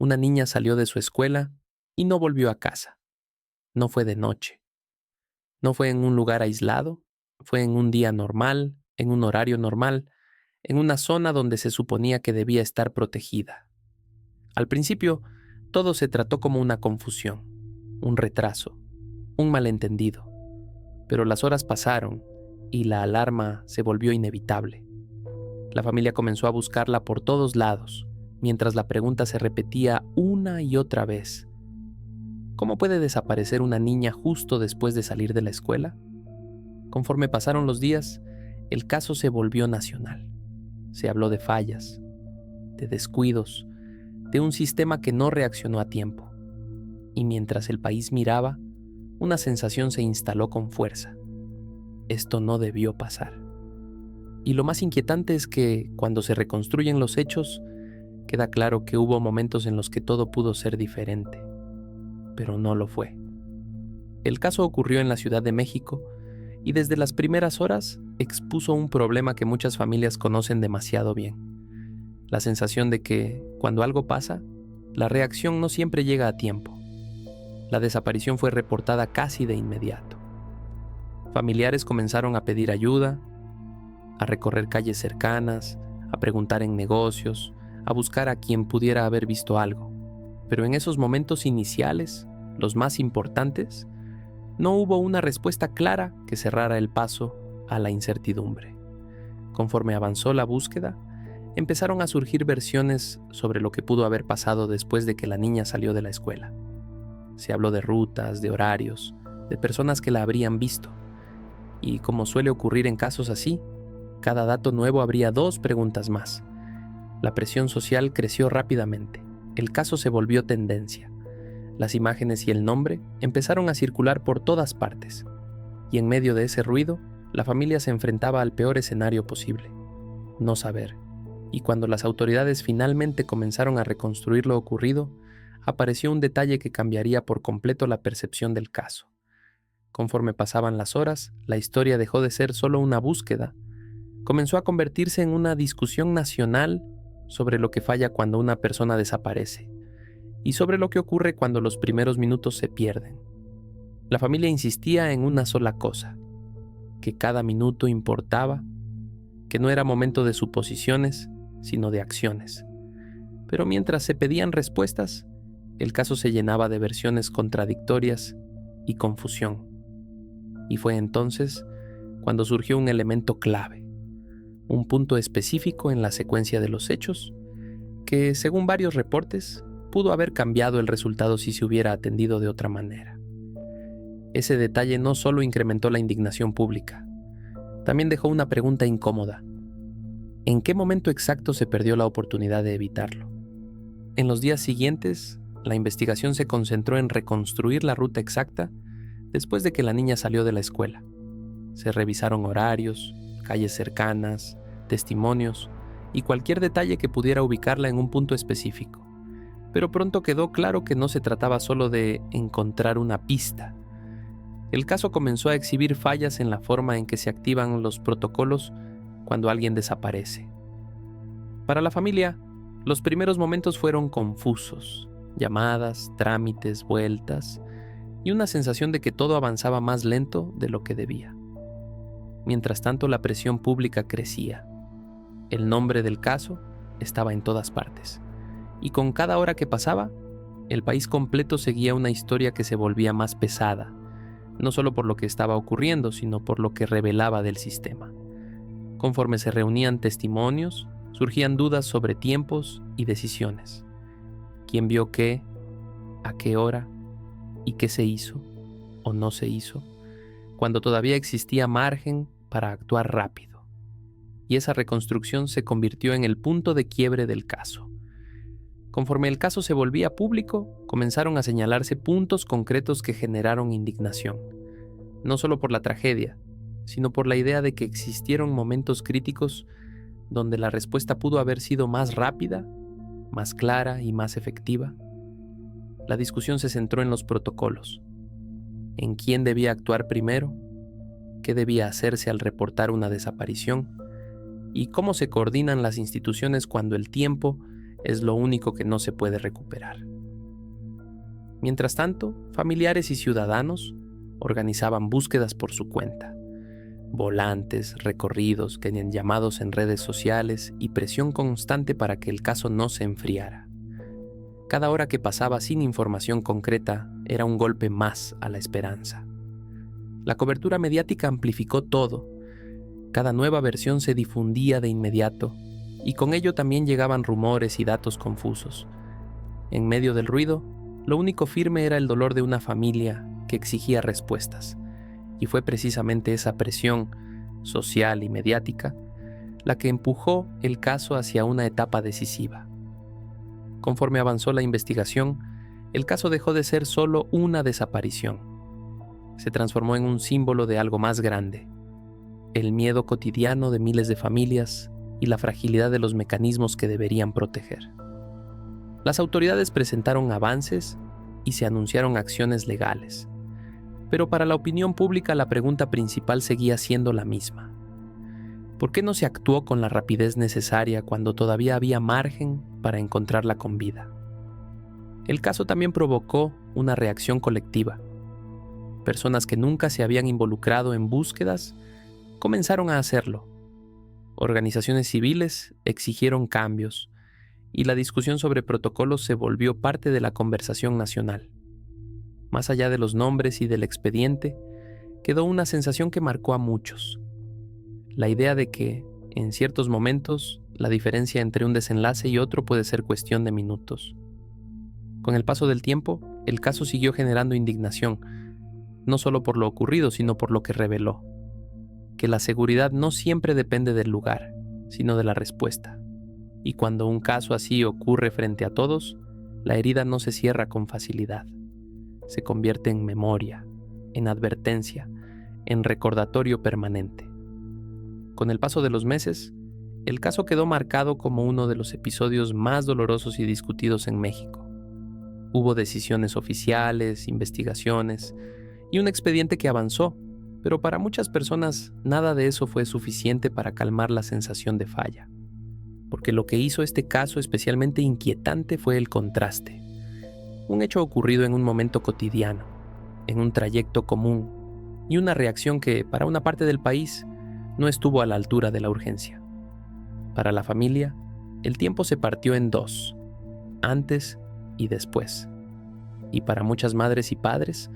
una niña salió de su escuela y no volvió a casa. No fue de noche. No fue en un lugar aislado. Fue en un día normal, en un horario normal, en una zona donde se suponía que debía estar protegida. Al principio, todo se trató como una confusión, un retraso, un malentendido. Pero las horas pasaron y la alarma se volvió inevitable. La familia comenzó a buscarla por todos lados, mientras la pregunta se repetía una y otra vez. ¿Cómo puede desaparecer una niña justo después de salir de la escuela? Conforme pasaron los días, el caso se volvió nacional. Se habló de fallas, de descuidos, de un sistema que no reaccionó a tiempo. Y mientras el país miraba, una sensación se instaló con fuerza. Esto no debió pasar. Y lo más inquietante es que, cuando se reconstruyen los hechos, queda claro que hubo momentos en los que todo pudo ser diferente. Pero no lo fue. El caso ocurrió en la Ciudad de México y desde las primeras horas expuso un problema que muchas familias conocen demasiado bien. La sensación de que, cuando algo pasa, la reacción no siempre llega a tiempo. La desaparición fue reportada casi de inmediato. Familiares comenzaron a pedir ayuda, a recorrer calles cercanas, a preguntar en negocios, a buscar a quien pudiera haber visto algo. Pero en esos momentos iniciales, los más importantes, no hubo una respuesta clara que cerrara el paso a la incertidumbre. Conforme avanzó la búsqueda, empezaron a surgir versiones sobre lo que pudo haber pasado después de que la niña salió de la escuela. Se habló de rutas, de horarios, de personas que la habrían visto. Y como suele ocurrir en casos así, cada dato nuevo abría dos preguntas más. La presión social creció rápidamente. El caso se volvió tendencia. Las imágenes y el nombre empezaron a circular por todas partes. Y en medio de ese ruido, la familia se enfrentaba al peor escenario posible: no saber. Y cuando las autoridades finalmente comenzaron a reconstruir lo ocurrido, apareció un detalle que cambiaría por completo la percepción del caso. Conforme pasaban las horas, la historia dejó de ser solo una búsqueda. Comenzó a convertirse en una discusión nacional sobre lo que falla cuando una persona desaparece y sobre lo que ocurre cuando los primeros minutos se pierden. La familia insistía en una sola cosa: que cada minuto importaba, que no era momento de suposiciones, sino de acciones. Pero mientras se pedían respuestas, el caso se llenaba de versiones contradictorias y confusión. Y fue entonces cuando surgió un elemento clave, un punto específico en la secuencia de los hechos, que, según varios reportes, pudo haber cambiado el resultado si se hubiera atendido de otra manera. Ese detalle no solo incrementó la indignación pública, también dejó una pregunta incómoda: ¿en qué momento exacto se perdió la oportunidad de evitarlo? En los días siguientes, la investigación se concentró en reconstruir la ruta exacta después de que la niña salió de la escuela. Se revisaron horarios, calles cercanas, testimonios y cualquier detalle que pudiera ubicarla en un punto específico. Pero pronto quedó claro que no se trataba solo de encontrar una pista. El caso comenzó a exhibir fallas en la forma en que se activan los protocolos cuando alguien desaparece. Para la familia, los primeros momentos fueron confusos: llamadas, trámites, vueltas y una sensación de que todo avanzaba más lento de lo que debía. Mientras tanto, la presión pública crecía. El nombre del caso estaba en todas partes. Y con cada hora que pasaba, el país completo seguía una historia que se volvía más pesada, no solo por lo que estaba ocurriendo, sino por lo que revelaba del sistema. Conforme se reunían testimonios, surgían dudas sobre tiempos y decisiones. ¿Quién vio qué? ¿A qué hora? ¿Y qué se hizo o no se hizo? Cuando todavía existía margen para actuar rápido. Y esa reconstrucción se convirtió en el punto de quiebre del caso. Conforme el caso se volvía público, comenzaron a señalarse puntos concretos que generaron indignación, no solo por la tragedia, sino por la idea de que existieron momentos críticos donde la respuesta pudo haber sido más rápida, más clara y más efectiva. La discusión se centró en los protocolos, en quién debía actuar primero, qué debía hacerse al reportar una desaparición y cómo se coordinan las instituciones cuando el tiempo es lo único que no se puede recuperar. Mientras tanto, familiares y ciudadanos organizaban búsquedas por su cuenta. Volantes, recorridos, que tenían llamados en redes sociales y presión constante para que el caso no se enfriara. Cada hora que pasaba sin información concreta era un golpe más a la esperanza. La cobertura mediática amplificó todo. Cada nueva versión se difundía de inmediato, y con ello también llegaban rumores y datos confusos. En medio del ruido, lo único firme era el dolor de una familia que exigía respuestas, y fue precisamente esa presión social y mediática la que empujó el caso hacia una etapa decisiva. Conforme avanzó la investigación, el caso dejó de ser solo una desaparición. Se transformó en un símbolo de algo más grande: el miedo cotidiano de miles de familias y la fragilidad de los mecanismos que deberían proteger. Las autoridades presentaron avances y se anunciaron acciones legales, pero para la opinión pública la pregunta principal seguía siendo la misma. ¿Por qué no se actuó con la rapidez necesaria cuando todavía había margen para encontrarla con vida? El caso también provocó una reacción colectiva. Personas que nunca se habían involucrado en búsquedas comenzaron a hacerlo. Organizaciones civiles exigieron cambios y la discusión sobre protocolos se volvió parte de la conversación nacional. Más allá de los nombres y del expediente, quedó una sensación que marcó a muchos. La idea de que, en ciertos momentos, la diferencia entre un desenlace y otro puede ser cuestión de minutos. Con el paso del tiempo, el caso siguió generando indignación, no solo por lo ocurrido, sino por lo que reveló: que la seguridad no siempre depende del lugar, sino de la respuesta. Y cuando un caso así ocurre frente a todos, la herida no se cierra con facilidad. Se convierte en memoria, en advertencia, en recordatorio permanente. Con el paso de los meses, el caso quedó marcado como uno de los episodios más dolorosos y discutidos en México. Hubo decisiones oficiales, investigaciones y un expediente que avanzó, pero para muchas personas nada de eso fue suficiente para calmar la sensación de falla. Porque lo que hizo este caso especialmente inquietante fue el contraste. Un hecho ocurrido en un momento cotidiano, en un trayecto común, y una reacción que, para una parte del país, no estuvo a la altura de la urgencia. Para la familia, el tiempo se partió en dos: antes y después. Y para muchas madres y padres,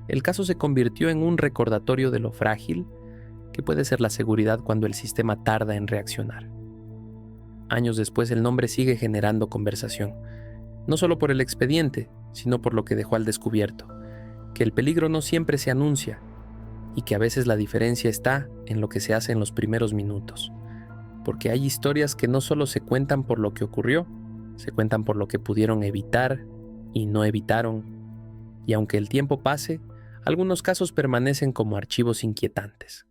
el caso se convirtió en un recordatorio de lo frágil que puede ser la seguridad cuando el sistema tarda en reaccionar. Años después, el nombre sigue generando conversación, no solo por el expediente, sino por lo que dejó al descubierto: que el peligro no siempre se anuncia, y que a veces la diferencia está en lo que se hace en los primeros minutos. Porque hay historias que no solo se cuentan por lo que ocurrió, se cuentan por lo que pudieron evitar y no evitaron. Y aunque el tiempo pase, algunos casos permanecen como archivos inquietantes.